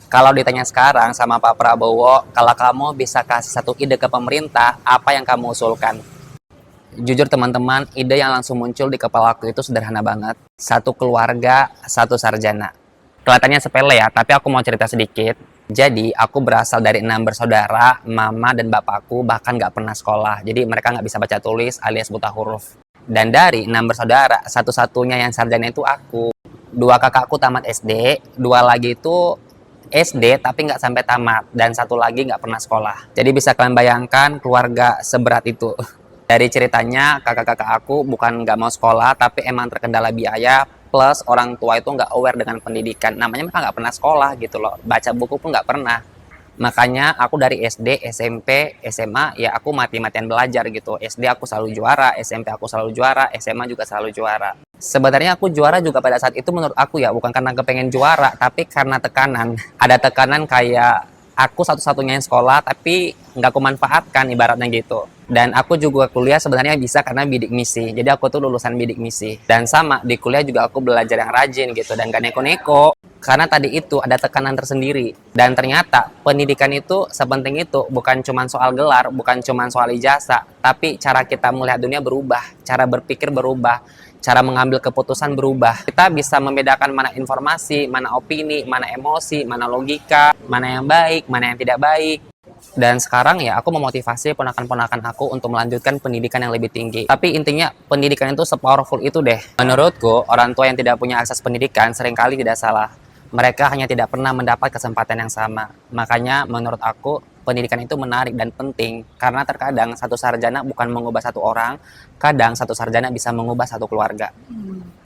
Kalau ditanya sekarang sama Pak Prabowo, kalau kamu bisa kasih satu ide ke pemerintah, apa yang kamu usulkan? Jujur teman-teman, ide yang langsung muncul di kepala aku itu sederhana banget. Satu keluarga, satu sarjana. Kelihatannya sepele ya, tapi aku mau cerita sedikit. Jadi, aku berasal dari 6 bersaudara, mama dan bapakku bahkan nggak pernah sekolah. Jadi, mereka nggak bisa baca tulis alias buta huruf. Dan dari 6 bersaudara, satu-satunya yang sarjana itu aku. Dua kakakku tamat SD, dua lagi itu SD tapi nggak sampai tamat, dan satu lagi nggak pernah sekolah. Jadi bisa kalian bayangkan keluarga seberat itu. Dari ceritanya, kakak-kakak aku bukan nggak mau sekolah, tapi emang terkendala biaya, plus orang tua itu nggak aware dengan pendidikan. Namanya mereka nggak pernah sekolah gitu loh, baca buku pun nggak pernah. Makanya aku dari SD, SMP, SMA, ya aku mati-matian belajar gitu. SD aku selalu juara, SMP aku selalu juara, SMA juga selalu juara. Sebenarnya aku juara juga pada saat itu menurut aku ya, bukan karena kepengen juara, tapi karena tekanan. Ada tekanan kayak aku satu-satunya yang sekolah, tapi nggak aku manfaatkan ibaratnya gitu. Dan aku juga kuliah sebenarnya bisa karena bidik misi. Jadi aku tuh lulusan bidik misi. Dan sama, di kuliah juga aku belajar yang rajin gitu, dan gak neko-neko. Karena tadi itu ada tekanan tersendiri. Dan ternyata pendidikan itu sepenting itu, bukan cuma soal gelar, bukan cuma soal ijazah, tapi cara kita melihat dunia berubah, cara berpikir berubah, cara mengambil keputusan berubah. Kita bisa membedakan mana informasi, mana opini, mana emosi, mana logika, mana yang baik, mana yang tidak baik. Dan sekarang ya aku memotivasi ponakan-ponakan aku untuk melanjutkan pendidikan yang lebih tinggi. Tapi intinya pendidikan itu sepowerful itu deh. Menurutku, orang tua yang tidak punya akses pendidikan seringkali tidak salah. Mereka hanya tidak pernah mendapat kesempatan yang sama. Makanya menurut aku, pendidikan itu menarik dan penting. Karena terkadang satu sarjana bukan mengubah satu orang, kadang satu sarjana bisa mengubah satu keluarga.